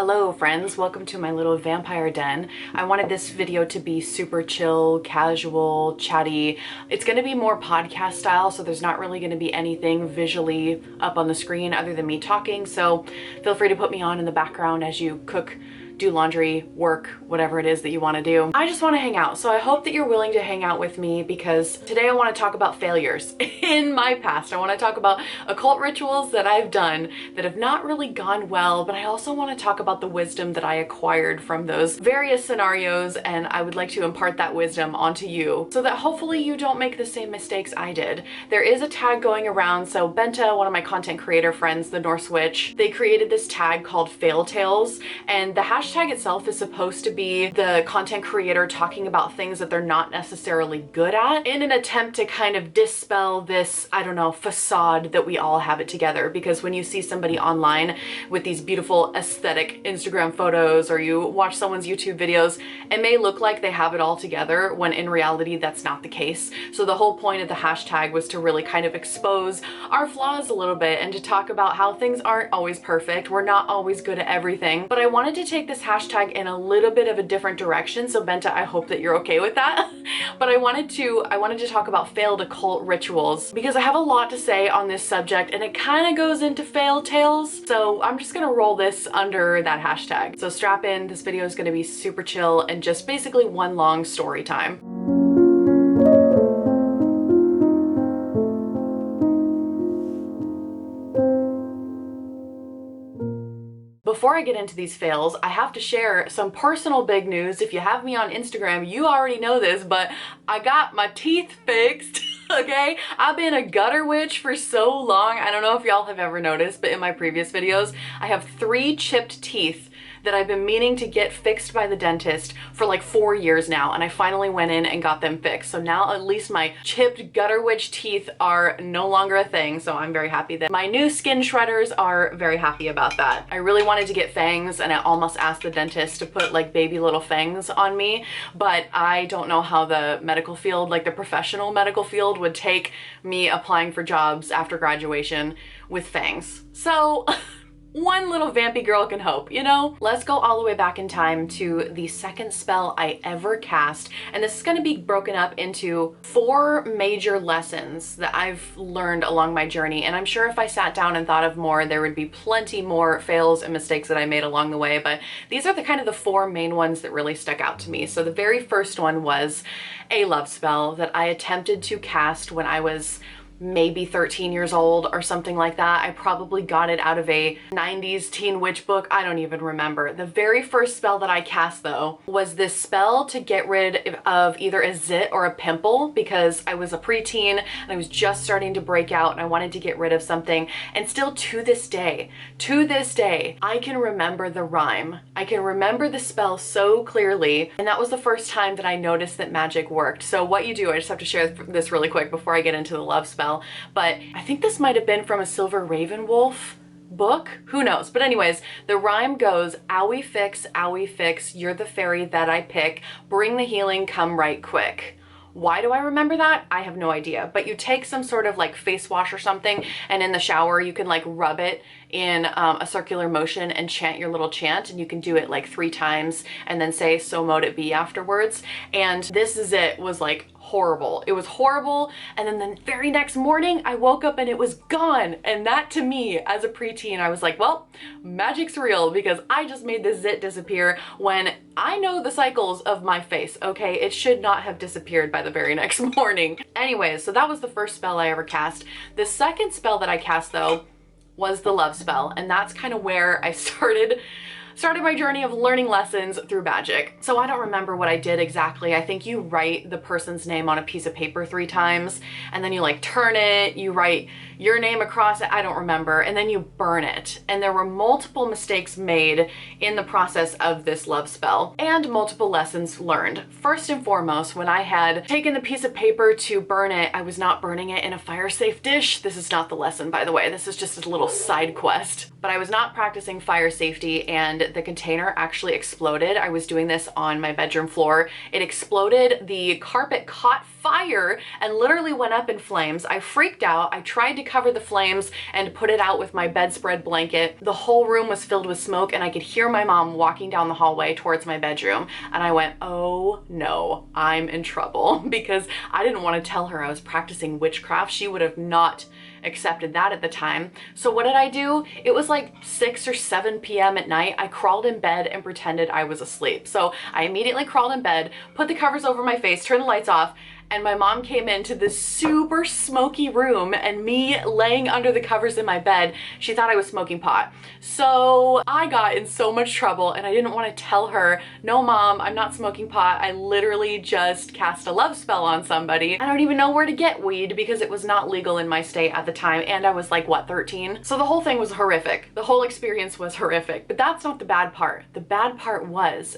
Hello friends, welcome to my little vampire den. I wanted this video to be super chill, casual, chatty. It's going to be more podcast style, so there's not really going to be anything visually up on the screen other than me talking, so feel free to put me on in the background as you cook, do laundry, work, whatever it is that you want to do. I just want to hang out, so I hope that you're willing to hang out with me because today I want to talk about failures in my past. I want to talk about occult rituals that I've done that have not really gone well, but I also want to talk about the wisdom that I acquired from those various scenarios, and I would like to impart that wisdom onto you so that hopefully you don't make the same mistakes I did. There is a tag going around, so Benta, one of my content creator friends, the Norse Witch, they created this tag called Fail Tales, and the hashtag itself is supposed to be the content creator talking about things that they're not necessarily good at in an attempt to kind of dispel this, I don't know, facade that we all have it together. Because when you see somebody online with these beautiful aesthetic Instagram photos or you watch someone's YouTube videos, it may look like they have it all together when in reality that's not the case. So the whole point of the hashtag was to really kind of expose our flaws a little bit and to talk about how things aren't always perfect. We're not always good at everything. But I wanted to take this hashtag in a little bit of a different direction. So Benta, I hope that you're okay with that. But I wanted to talk about failed occult rituals because I have a lot to say on this subject and it kind of goes into fail tales. So I'm just gonna roll this under that hashtag. So strap in, this video is gonna be super chill and just basically one long story time. Before I get into these fails, I have to share some personal big news. If you have me on Instagram, you already know this, but I got my teeth fixed. Okay, I've been a gutter witch for so long. I don't know if y'all have ever noticed, but in my previous videos, I have 3 chipped teeth that I've been meaning to get fixed by the dentist for like 4 years now, and I finally went in and got them fixed. So now at least my chipped gutter witch teeth are no longer a thing, so I'm very happy that my new skin shredders are very happy about that. I really wanted to get fangs, and I almost asked the dentist to put like baby little fangs on me, but I don't know how the medical field, like the professional medical field, would take me applying for jobs after graduation with fangs. So one little vampy girl can hope, you know? Let's go all the way back in time to the second spell I ever cast, and this is going to be broken up into 4 major lessons that I've learned along my journey, and I'm sure if I sat down and thought of more, there would be plenty more fails and mistakes that I made along the way, but these are the kind of the 4 main ones that really stuck out to me. So the very first one was a love spell that I attempted to cast when I was maybe 13 years old or something like that. I probably got it out of a 90s teen witch book. I don't even remember. The very first spell that I cast though was this spell to get rid of either a zit or a pimple because I was a preteen and I was just starting to break out and I wanted to get rid of something. And still to this day, I can remember the rhyme. I can remember the spell so clearly, and that was the first time that I noticed that magic worked. So what you do, I just have to share this really quick before I get into the love spell. But I think this might have been from a Silver Raven Wolf book, who knows? But anyways, the rhyme goes, owie fix, you're the fairy that I pick, bring the healing, come right quick. Why do I remember that? I have no idea. But you take some sort of like face wash or something, and in the shower you can like rub it in a circular motion and chant your little chant, and you can do it like 3 times and then say so mote it be afterwards. And this is it was like horrible. It was horrible, and then the very next morning I woke up and it was gone. And that to me as a preteen, I was like, well, magic's real because I just made this zit disappear when I know the cycles of my face, okay? It should not have disappeared by the very next morning. Anyways, so that was the first spell I ever cast. The second spell that I cast though was the love spell, and that's kind of where I started my journey of learning lessons through magic. So I don't remember what I did exactly. I think you write the person's name on a piece of paper 3 times, and then you like turn it, you write your name across it, I don't remember, and then you burn it. And there were multiple mistakes made in the process of this love spell and multiple lessons learned. First and foremost, when I had taken the piece of paper to burn it, I was not burning it in a fire safe dish. This is not the lesson, by the way. This is just a little side quest. But I was not practicing fire safety, and and the container actually exploded. I was doing this on my bedroom floor. It exploded, the carpet caught fire and literally went up in flames. I freaked out. I tried to cover the flames and put it out with my bedspread blanket. The whole room was filled with smoke and I could hear my mom walking down the hallway towards my bedroom. And I went, oh no, I'm in trouble, because I didn't want to tell her I was practicing witchcraft. She would have not accepted that at the time. So what did I do? It was like 6 or 7 p.m. at night. I crawled in bed and pretended I was asleep. So I immediately crawled in bed, put the covers over my face, turned the lights off, and my mom came into this super smoky room, and me laying under the covers in my bed, she thought I was smoking pot. So I got in so much trouble, and I didn't want to tell her, no mom, I'm not smoking pot. I literally just cast a love spell on somebody. I don't even know where to get weed because it was not legal in my state at the time, and I was like, what, 13? So the whole thing was horrific. The whole experience was horrific, but that's not the bad part. The bad part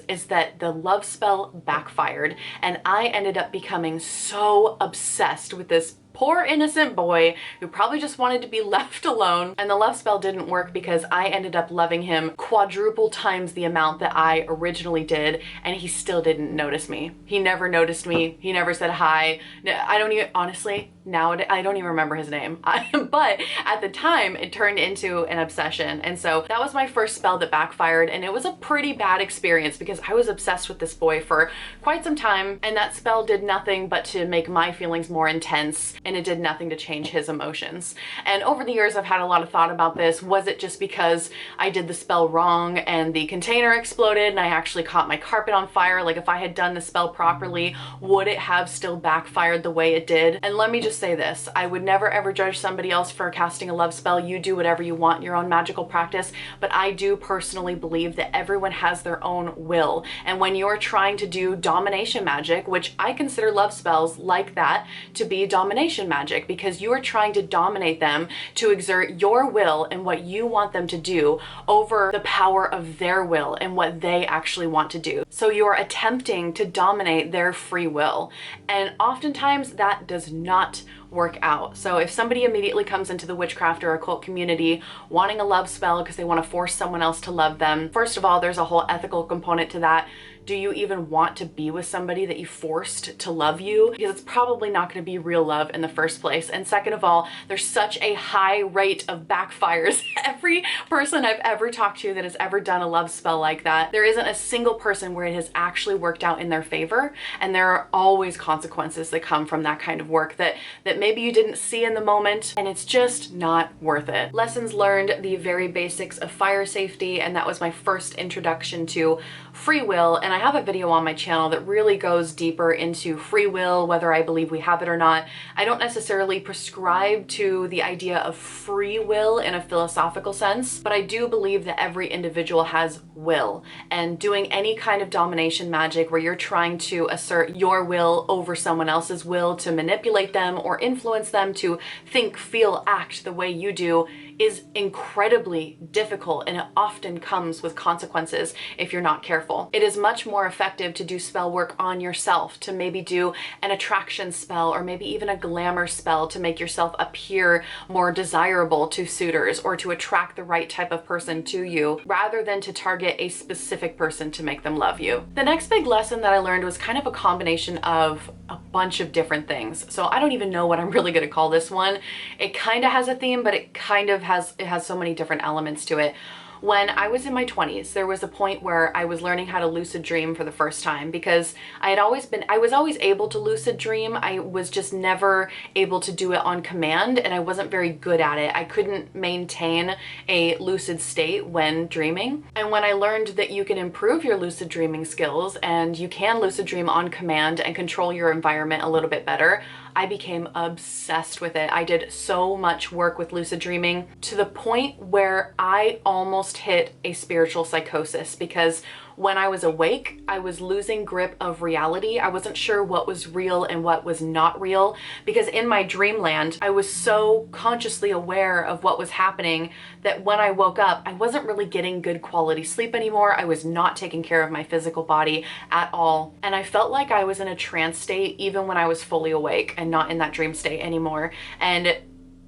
is that the love spell backfired, and I ended up becoming so obsessed with this poor innocent boy who probably just wanted to be left alone. And the love spell didn't work because I ended up loving him quadruple times the amount that I originally did, and he still didn't notice me. He never noticed me. He never said hi. I don't even, honestly, now I don't even remember his name. But at the time it turned into an obsession. And so that was my first spell that backfired, and it was a pretty bad experience because I was obsessed with this boy for quite some time, and that spell did nothing but to make my feelings more intense, and it did nothing to change his emotions. And over the years I've had a lot of thought about this. Was it just because I did the spell wrong and the container exploded and I actually caught my carpet on fire? Like, if I had done the spell properly, would it have still backfired the way it did? And let me just say this, I would never ever judge somebody else for casting a love spell. You do whatever you want, your own magical practice, but I do personally believe that everyone has their own will. And when you're trying to do domination magic, which I consider love spells like that to be domination magic, because you are trying to dominate them, to exert your will and what you want them to do over the power of their will and what they actually want to do. So you're attempting to dominate their free will. And oftentimes that does not work out. So if somebody immediately comes into the witchcraft or occult community wanting a love spell because they want to force someone else to love them, first of all, there's a whole ethical component to that. Do you even want to be with somebody that you forced to love you? Because it's probably not going to be real love in the first place. And second of all, there's such a high rate of backfires. Every person I've ever talked to that has ever done a love spell like that, there isn't a single person where it has actually worked out in their favor. And there are always consequences that come from that kind of work that maybe you didn't see in the moment, and it's just not worth it. Lessons learned, the very basics of fire safety, and that was my first introduction to free will. And I have a video on my channel that really goes deeper into free will, whether I believe we have it or not. I don't necessarily prescribe to the idea of free will in a philosophical sense, but I do believe that every individual has will, and doing any kind of domination magic where you're trying to assert your will over someone else's will to manipulate them or influence them to think, feel, act the way you do is incredibly difficult, and it often comes with consequences if you're not careful. It is much more effective to do spell work on yourself, to maybe do an attraction spell or maybe even a glamour spell to make yourself appear more desirable to suitors or to attract the right type of person to you, rather than to target a specific person to make them love you. The next big lesson that I learned was kind of a combination of a bunch of different things. So I don't even know what I'm really going to call this one. It kind of has a theme, but it kind of has so many different elements to it. When I was in my 20s, there was a point where I was learning how to lucid dream for the first time, because I was always able to lucid dream. I was just never able to do it on command, and I wasn't very good at it. I couldn't maintain a lucid state when dreaming. And when I learned that you can improve your lucid dreaming skills and you can lucid dream on command and control your environment a little bit better, I became obsessed with it. I did so much work with lucid dreaming to the point where I almost hit a spiritual psychosis, because when I was awake, I was losing grip of reality. I wasn't sure what was real and what was not real, because in my dreamland, I was so consciously aware of what was happening that when I woke up, I wasn't really getting good quality sleep anymore. I was not taking care of my physical body at all. And I felt like I was in a trance state even when I was fully awake and not in that dream state anymore. And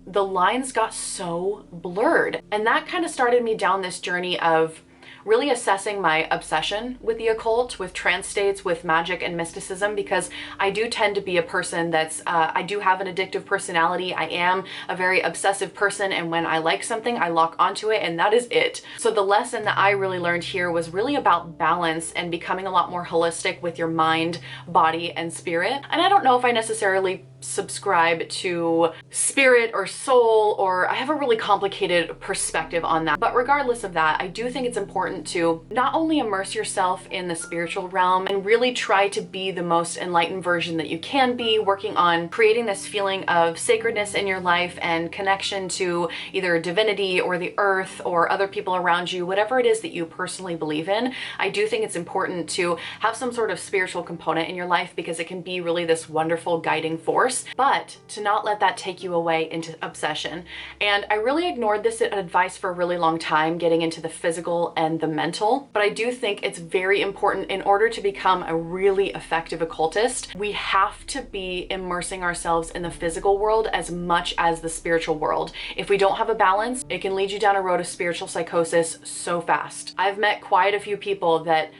the lines got so blurred. And that kind of started me down this journey of really assessing my obsession with the occult, with trance states, with magic and mysticism, because I do tend to be a person that's, I do have an addictive personality. I am a very obsessive person, and when I like something, I lock onto it, and that is it. So the lesson that I really learned here was really about balance and becoming a lot more holistic with your mind, body, and spirit. And I don't know if I necessarily subscribe to spirit or soul, or I have a really complicated perspective on that. But regardless of that, I do think it's important to not only immerse yourself in the spiritual realm and really try to be the most enlightened version that you can be, working on creating this feeling of sacredness in your life and connection to either divinity or the earth or other people around you, whatever it is that you personally believe in. I do think it's important to have some sort of spiritual component in your life, because it can be really this wonderful guiding force, but to not let that take you away into obsession. And I really ignored this advice for a really long time, getting into the physical and the mental, but I do think it's very important in order to become a really effective occultist. We have to be immersing ourselves in the physical world as much as the spiritual world. If we don't have a balance, it can lead you down a road of spiritual psychosis so fast. I've met quite a few people that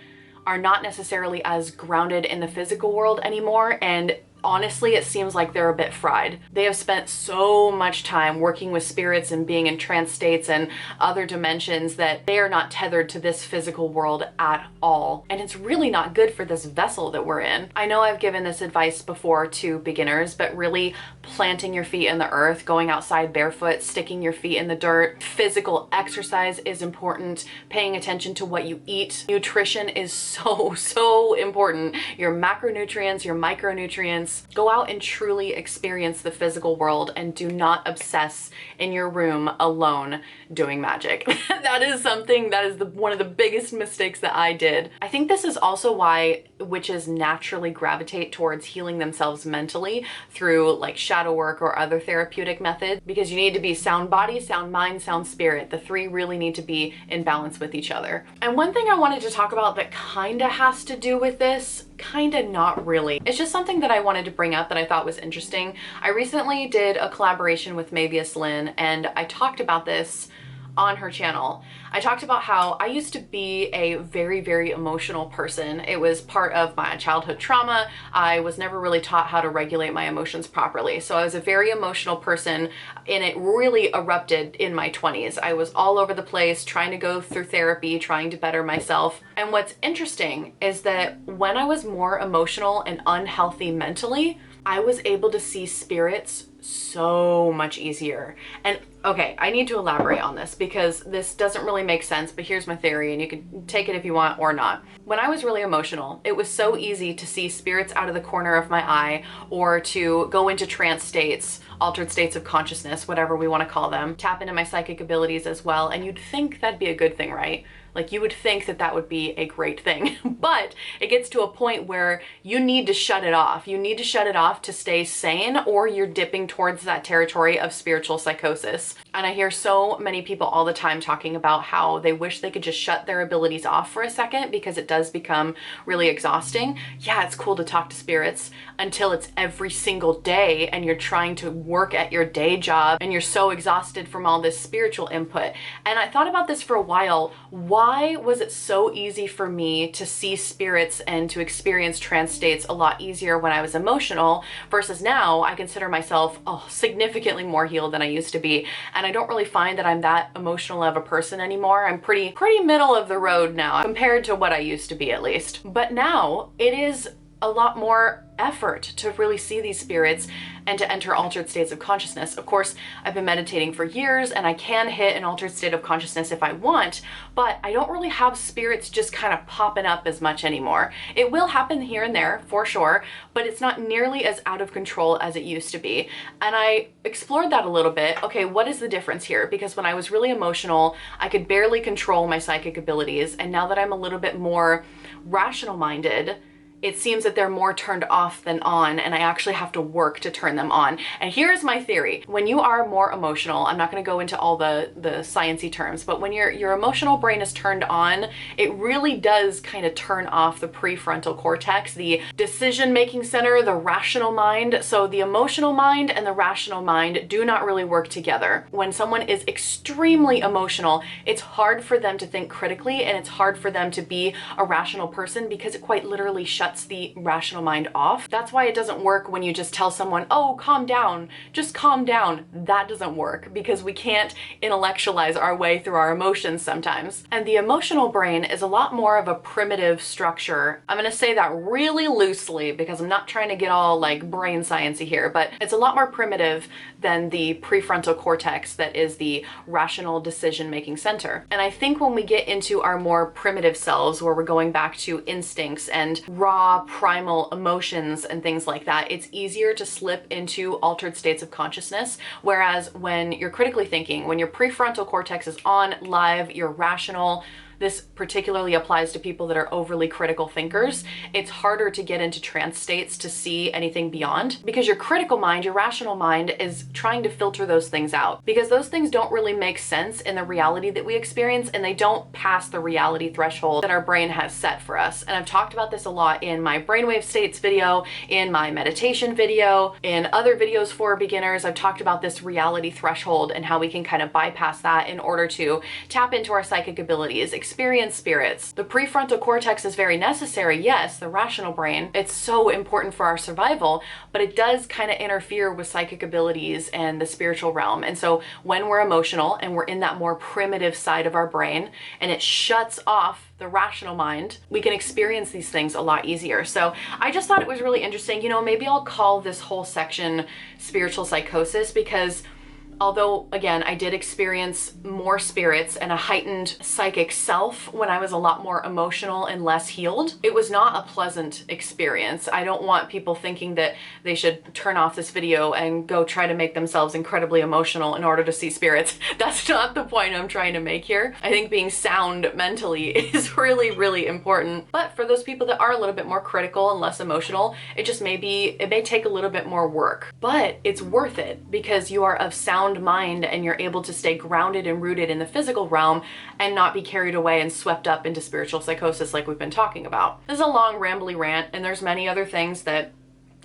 are not necessarily as grounded in the physical world anymore, and honestly, it seems like they're a bit fried. They have spent so much time working with spirits and being in trance states and other dimensions that they are not tethered to this physical world at all. And it's really not good for this vessel that we're in. I know I've given this advice before to beginners, but really planting your feet in the earth, going outside barefoot, sticking your feet in the dirt, physical exercise is important, paying attention to what you eat. Nutrition is so important. Your macronutrients, your micronutrients. Go out and truly experience the physical world, and do not obsess in your room alone doing magic. That is something that is one of the biggest mistakes that I did. I think this is also why witches naturally gravitate towards healing themselves mentally through like shadow work or other therapeutic methods, because you need to be sound body, sound mind, sound spirit. The three really need to be in balance with each other. And one thing I wanted to talk about that kinda has to do with this, kinda not really. It's just something that I wanted to bring up that I thought was interesting. I recently did a collaboration with Mavius Lynn, and I talked about this on her channel. I talked about how I used to be a very emotional person. It was part of my childhood trauma. I was never really taught how to regulate my emotions properly. So I was a very emotional person, and it really erupted in my 20s. I was all over the place trying to go through therapy, trying to better myself. And what's interesting is that when I was more emotional and unhealthy mentally, I was able to see spirits so much easier. And okay, I need to elaborate on this because this doesn't really make sense, but here's my theory, and you can take it if you want or not. When I was really emotional, it was so easy to see spirits out of the corner of my eye, or to go into trance states, altered states of consciousness, whatever we want to call them, tap into my psychic abilities as well. And you'd think that'd be a good thing, right? Like, you would think that that would be a great thing, but it gets to a point where you need to shut it off. You need to shut it off to stay sane, or you're dipping towards that territory of spiritual psychosis. And I hear so many people all the time talking about how they wish they could just shut their abilities off for a second, because it does become really exhausting. Yeah, it's cool to talk to spirits until it's every single day and you're trying to work at your day job and you're so exhausted from all this spiritual input. And I thought about this for a while. Why was it so easy for me to see spirits and to experience trance states a lot easier when I was emotional, versus now I consider myself significantly more healed than I used to be, and I don't really find that I'm that emotional of a person anymore. I'm pretty middle of the road now compared to what I used to be, at least. But now it is a lot more effort to really see these spirits and to enter altered states of consciousness. Of course, I've been meditating for years and I can hit an altered state of consciousness if I want, but I don't really have spirits just kind of popping up as much anymore. It will happen here and there for sure, but it's not nearly as out of control as it used to be. And I explored that a little bit. Okay, what is the difference here? Because when I was really emotional, I could barely control my psychic abilities. And now that I'm a little bit more rational minded, it seems that they're more turned off than on, and I actually have to work to turn them on. And here's my theory. When you are more emotional, I'm not going to go into all the sciencey terms, but when your emotional brain is turned on, it really does kind of turn off the prefrontal cortex, the decision-making center, the rational mind. So the emotional mind and the rational mind do not really work together. When someone is extremely emotional, it's hard for them to think critically, and it's hard for them to be a rational person because it quite literally shuts the rational mind off. That's why it doesn't work when you just tell someone, oh, calm down, just calm down. That doesn't work because we can't intellectualize our way through our emotions sometimes. And the emotional brain is a lot more of a primitive structure. I'm gonna say that really loosely because I'm not trying to get all like brain sciencey here, but it's a lot more primitive than the prefrontal cortex that is the rational decision-making center. And I think when we get into our more primitive selves, where we're going back to instincts and raw primal emotions and things like that, it's easier to slip into altered states of consciousness. Whereas when you're critically thinking, when your prefrontal cortex is on, live, you're rational, this particularly applies to people that are overly critical thinkers. It's harder to get into trance states to see anything beyond because your critical mind, your rational mind, is trying to filter those things out because those things don't really make sense in the reality that we experience, and they don't pass the reality threshold that our brain has set for us. And I've talked about this a lot in my brainwave states video, in my meditation video, in other videos for beginners. I've talked about this reality threshold and how we can kind of bypass that in order to tap into our psychic abilities, experience spirits. The prefrontal cortex is very necessary, yes, the rational brain. It's so important for our survival, but it does kind of interfere with psychic abilities and the spiritual realm. And so when we're emotional and we're in that more primitive side of our brain and it shuts off the rational mind, we can experience these things a lot easier. So I just thought it was really interesting. You know, maybe I'll call this whole section spiritual psychosis because although, again, I did experience more spirits and a heightened psychic self when I was a lot more emotional and less healed, it was not a pleasant experience. I don't want people thinking that they should turn off this video and go try to make themselves incredibly emotional in order to see spirits. That's not the point I'm trying to make here. I think being sound mentally is really, really important. But for those people that are a little bit more critical and less emotional, it may take a little bit more work. But it's worth it because you are of sound mind and you're able to stay grounded and rooted in the physical realm and not be carried away and swept up into spiritual psychosis like we've been talking about. This is a long rambly rant, and there's many other things that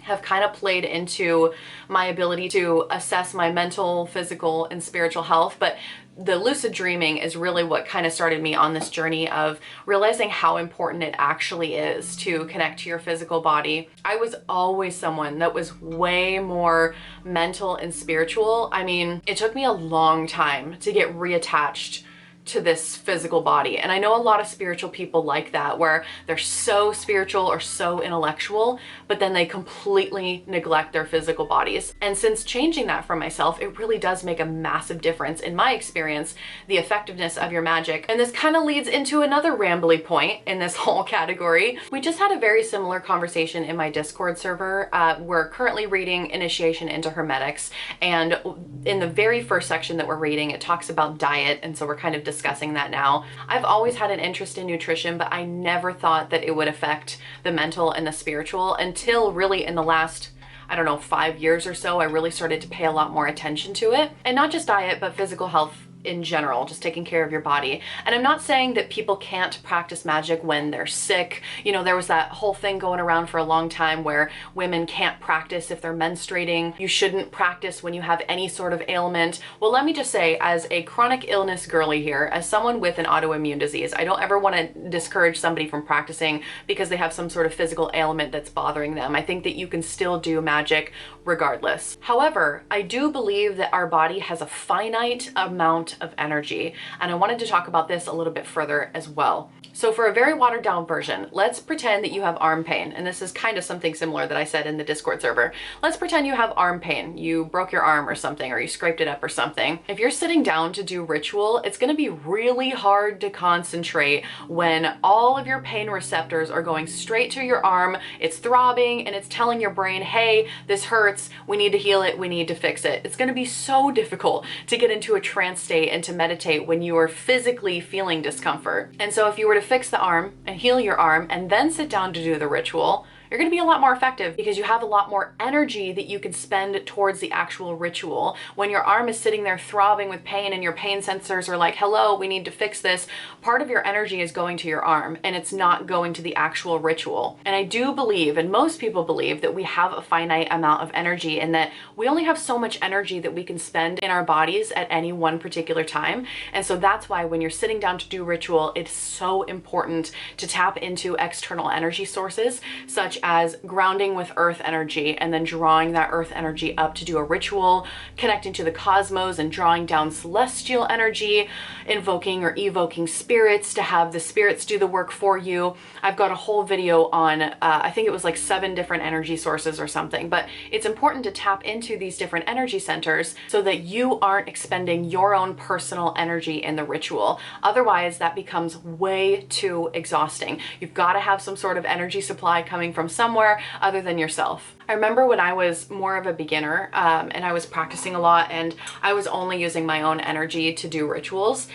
have kind of played into my ability to assess my mental, physical, and spiritual health, but the lucid dreaming is really what kind of started me on this journey of realizing how important it actually is to connect to your physical body. I was always someone that was way more mental and spiritual. I mean, it took me a long time to get reattached to this physical body. And I know a lot of spiritual people like that, where they're so spiritual or so intellectual, but then they completely neglect their physical bodies. And since changing that for myself, it really does make a massive difference in my experience, the effectiveness of your magic. And this kind of leads into another rambly point in this whole category. We just had a very similar conversation in my Discord server. We're currently reading Initiation into Hermetics. And in the very first section that we're reading, it talks about diet. And so we're kind of discussing that now. I've always had an interest in nutrition, but I never thought that it would affect the mental and the spiritual until really in the last, I don't know, 5 years or so, I really started to pay a lot more attention to it. And not just diet, but physical health in general, just taking care of your body. And I'm not saying that people can't practice magic when they're sick. You know, there was that whole thing going around for a long time where women can't practice if they're menstruating. You shouldn't practice when you have any sort of ailment. Well, let me just say, as a chronic illness girly here, as someone with an autoimmune disease, I don't ever want to discourage somebody from practicing because they have some sort of physical ailment that's bothering them. I think that you can still do magic regardless. However, I do believe that our body has a finite amount of energy, and I wanted to talk about this a little bit further as well. So for a very watered down version, let's pretend that you have arm pain, and this is kind of something similar that I said in the Discord server. Let's pretend you have arm pain. You broke your arm or something, or you scraped it up or something. If you're sitting down to do ritual, it's going to be really hard to concentrate when all of your pain receptors are going straight to your arm, it's throbbing, and it's telling your brain, hey, this hurts, we need to heal it, we need to fix it. It's going to be so difficult to get into a trance state relaxate and to meditate when you are physically feeling discomfort. And so if you were to fix the arm and heal your arm and then sit down to do the ritual, you're going to be a lot more effective because you have a lot more energy that you can spend towards the actual ritual. When your arm is sitting there throbbing with pain and your pain sensors are like, hello, we need to fix this, part of your energy is going to your arm and it's not going to the actual ritual. And I do believe, and most people believe, that we have a finite amount of energy and that we only have so much energy that we can spend in our bodies at any one particular time. And so that's why when you're sitting down to do ritual, it's so important to tap into external energy sources, such as grounding with earth energy and then drawing that earth energy up to do a ritual, connecting to the cosmos and drawing down celestial energy, invoking or evoking spirits to have the spirits do the work for you. I've got a whole video on, I think it was like 7 different energy sources or something, but it's important to tap into these different energy centers so that you aren't expending your own personal energy in the ritual. Otherwise, that becomes way too exhausting. You've got to have some sort of energy supply coming from somewhere other than yourself. I remember when I was more of a beginner and I was practicing a lot and I was only using my own energy to do rituals.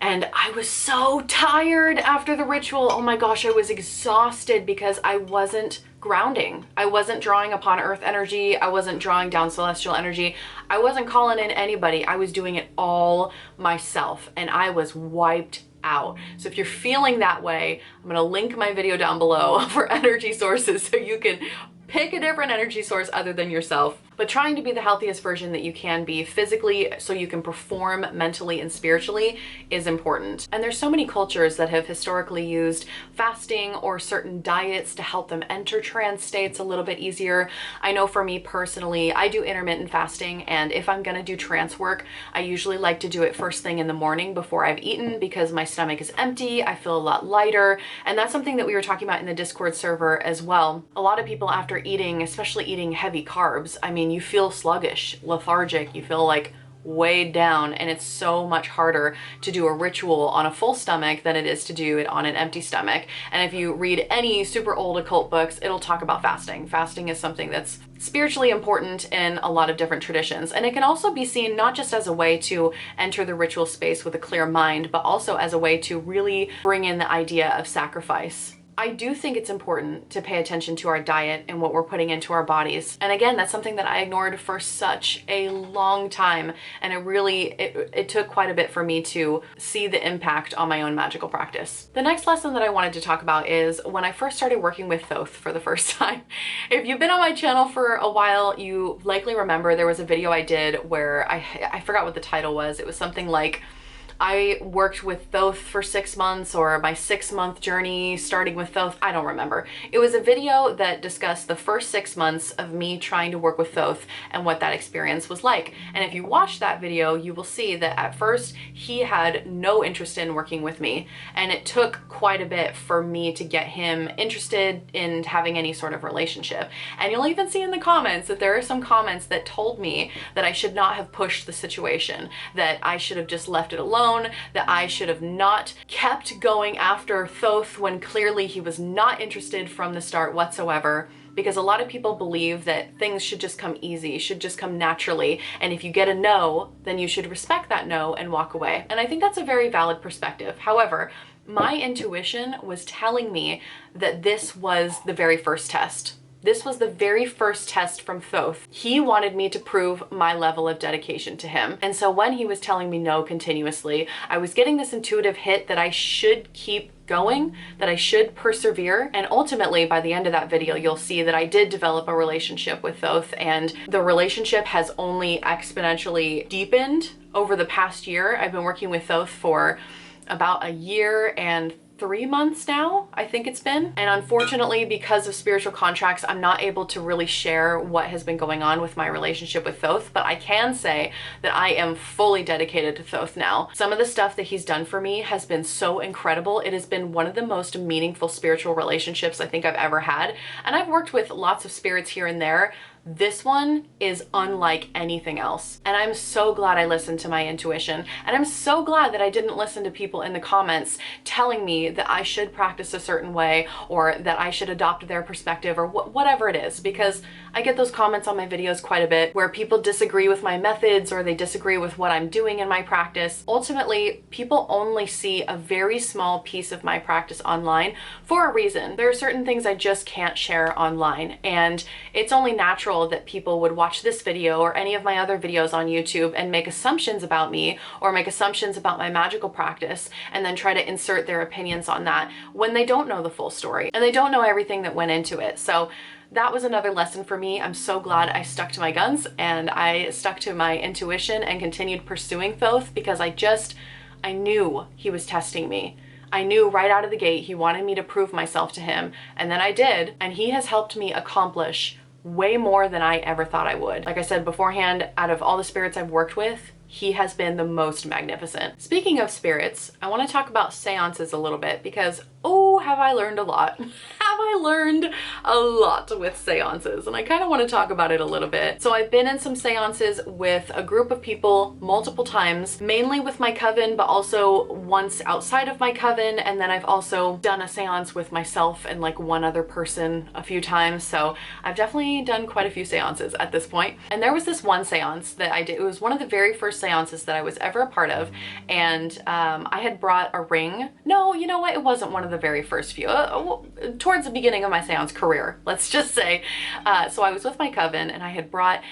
And I was so tired after the ritual. Oh my gosh, I was exhausted because I wasn't grounding. I wasn't drawing upon earth energy. I wasn't drawing down celestial energy. I wasn't calling in anybody. I was doing it all myself and I was wiped out. So if you're feeling that way, I'm going to link my video down below for energy sources so you can pick a different energy source other than yourself. But trying to be the healthiest version that you can be physically so you can perform mentally and spiritually is important. And there's so many cultures that have historically used fasting or certain diets to help them enter trance states a little bit easier. I know for me personally, I do intermittent fasting, and if I'm gonna do trance work, I usually like to do it first thing in the morning before I've eaten because my stomach is empty, I feel a lot lighter, and that's something that we were talking about in the Discord server as well. A lot of people after eating, especially eating heavy carbs, I mean, you feel sluggish, lethargic, you feel like weighed down, and it's so much harder to do a ritual on a full stomach than it is to do it on an empty stomach. And if you read any super old occult books, it'll talk about fasting. Fasting is something that's spiritually important in a lot of different traditions, and it can also be seen not just as a way to enter the ritual space with a clear mind, but also as a way to really bring in the idea of sacrifice. I do think it's important to pay attention to our diet and what we're putting into our bodies. And again, that's something that I ignored for such a long time. And it took quite a bit for me to see the impact on my own magical practice. The next lesson that I wanted to talk about is when I first started working with Thoth for the first time. If you've been on my channel for a while, you likely remember there was a video I did where I forgot what the title was. It was something like, I worked with Thoth for 6 months, or my 6-month journey starting with Thoth. I don't remember. It was a video that discussed the first 6 months of me trying to work with Thoth and what that experience was like. And if you watch that video, you will see that at first he had no interest in working with me. And it took quite a bit for me to get him interested in having any sort of relationship. And you'll even see in the comments that there are some comments that told me that I should not have pushed the situation, that I should have just left it alone, that I should have not kept going after Thoth when clearly he was not interested from the start whatsoever. Because a lot of people believe that things should just come easy, should just come naturally, and if you get a no, then you should respect that no and walk away. And I think that's a very valid perspective. However, my intuition was telling me that this was the very first test. This was the very first test from Thoth. He wanted me to prove my level of dedication to him. And so when he was telling me no continuously, I was getting this intuitive hit that I should keep going, that I should persevere. And ultimately, by the end of that video, you'll see that I did develop a relationship with Thoth, and the relationship has only exponentially deepened over the past year. I've been working with Thoth for about a year and 3 months now, I think it's been. And unfortunately, because of spiritual contracts, I'm not able to really share what has been going on with my relationship with Thoth, but I can say that I am fully dedicated to Thoth now. Some of the stuff that he's done for me has been so incredible. It has been one of the most meaningful spiritual relationships I think I've ever had. And I've worked with lots of spirits here and there, This one is unlike anything else. And I'm so glad I listened to my intuition. And I'm so glad that I didn't listen to people in the comments telling me that I should practice a certain way or that I should adopt their perspective or whatever it is, because I get those comments on my videos quite a bit where people disagree with my methods or they disagree with what I'm doing in my practice. Ultimately, people only see a very small piece of my practice online for a reason. There are certain things I just can't share online, and it's only natural that people would watch this video or any of my other videos on YouTube and make assumptions about me or make assumptions about my magical practice and then try to insert their opinions on that when they don't know the full story and they don't know everything that went into it. So that was another lesson for me. I'm so glad I stuck to my guns and I stuck to my intuition and continued pursuing Thoth, because I knew he was testing me. I knew right out of the gate he wanted me to prove myself to him, and then I did, and he has helped me accomplish way more than I ever thought I would. Like I said beforehand, out of all the spirits I've worked with, he has been the most magnificent. Speaking of spirits, I want to talk about seances a little bit because, oh, have I learned a lot. Have I learned a lot with seances, and I kind of want to talk about it a little bit. So I've been in some seances with a group of people multiple times, mainly with my coven, but also once outside of my coven, and then I've also done a seance with myself and like one other person a few times. So I've definitely done quite a few seances at this point. And there was this one seance that I did. It was one of the very first seances that I was ever a part of, and I had brought a ring. No, you know what? It wasn't one of the very first few. Towards the beginning of my seance career, let's just say. So I was with my coven, and I had brought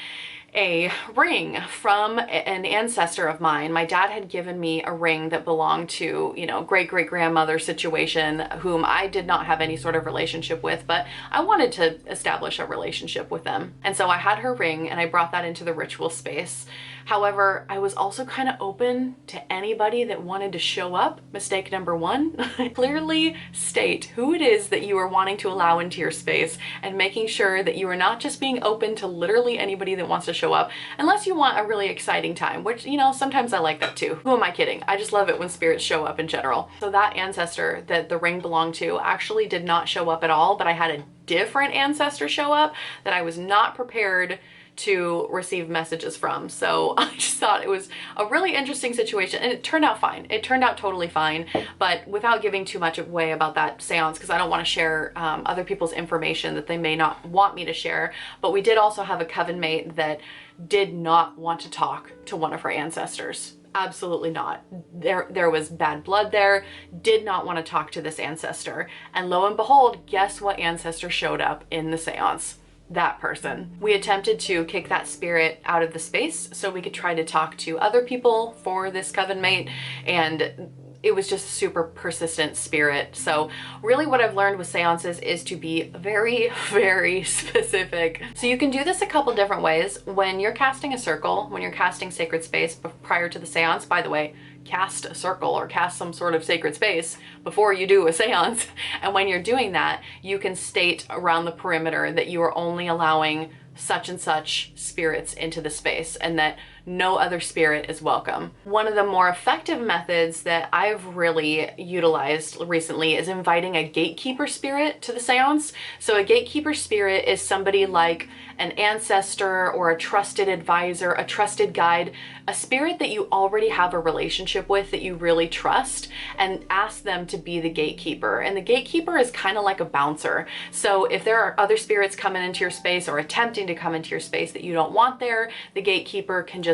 a ring from an ancestor of mine. My dad had given me a ring that belonged to, you know, great-great-grandmother situation, whom I did not have any sort of relationship with, but I wanted to establish a relationship with them. And so I had her ring and I brought that into the ritual space. However, I was also kind of open to anybody that wanted to show up. Mistake number one, clearly state who it is that you are wanting to allow into your space and making sure that you are not just being open to literally anybody that wants to show up, unless you want a really exciting time, which, you know, sometimes I like that too. Who am I kidding? I just love it when spirits show up in general. So that ancestor that the ring belonged to actually did not show up at all, but I had a different ancestor show up that I was not prepared to receive messages from. So I just thought it was a really interesting situation, and it turned out fine. It turned out totally fine, but without giving too much away about that seance, because I don't want to share other people's information that they may not want me to share. But we did also have a coven mate that did not want to talk to one of her ancestors. Absolutely not. There was bad blood there, did not want to talk to this ancestor. And lo and behold, guess what ancestor showed up in the seance? That person. We attempted to kick that spirit out of the space so we could try to talk to other people for this coven mate, and it was just a super persistent spirit. So really what I've learned with seances is to be very, very specific. So you can do this a couple different ways. When you're casting a circle, when you're casting sacred space prior to the seance, by the way, cast a circle or cast some sort of sacred space before you do a seance. And when you're doing that, you can state around the perimeter that you are only allowing such and such spirits into the space and that no other spirit is welcome. One of the more effective methods that I've really utilized recently is inviting a gatekeeper spirit to the seance. So a gatekeeper spirit is somebody like an ancestor or a trusted advisor, a trusted guide, a spirit that you already have a relationship with that you really trust, and ask them to be the gatekeeper. And the gatekeeper is kind of like a bouncer. So if there are other spirits coming into your space or attempting to come into your space that you don't want there, the gatekeeper can just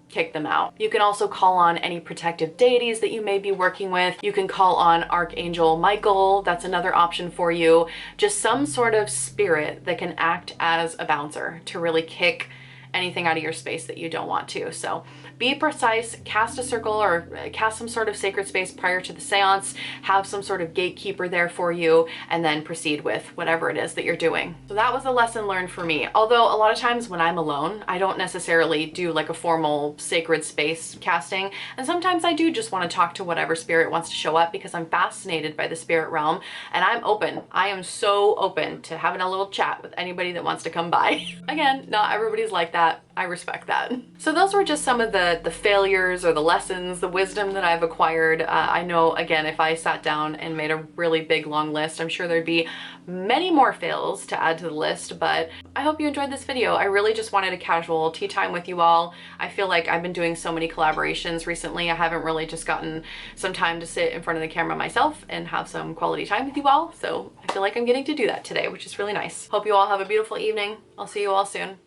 kick them out. You can also call on any protective deities that you may be working with. You can call on Archangel Michael. That's another option for you. Just some sort of spirit that can act as a bouncer to really kick anything out of your space that you don't want to. So be precise, cast a circle or cast some sort of sacred space prior to the seance, have some sort of gatekeeper there for you, and then proceed with whatever it is that you're doing. So that was a lesson learned for me. Although a lot of times when I'm alone, I don't necessarily do like a formal sacred space casting. And sometimes I do just want to talk to whatever spirit wants to show up because I'm fascinated by the spirit realm and I'm open. I am so open to having a little chat with anybody that wants to come by. Again, not everybody's like that. that. I respect that. So those were just some of the failures or the lessons, the wisdom that I've acquired. I know, again, if I sat down and made a really big long list, I'm sure there'd be many more fails to add to the list, but I hope you enjoyed this video. I really just wanted a casual tea time with you all. I feel like I've been doing so many collaborations recently. I haven't really just gotten some time to sit in front of the camera myself and have some quality time with you all. So I feel like I'm getting to do that today, which is really nice. Hope you all have a beautiful evening. I'll see you all soon.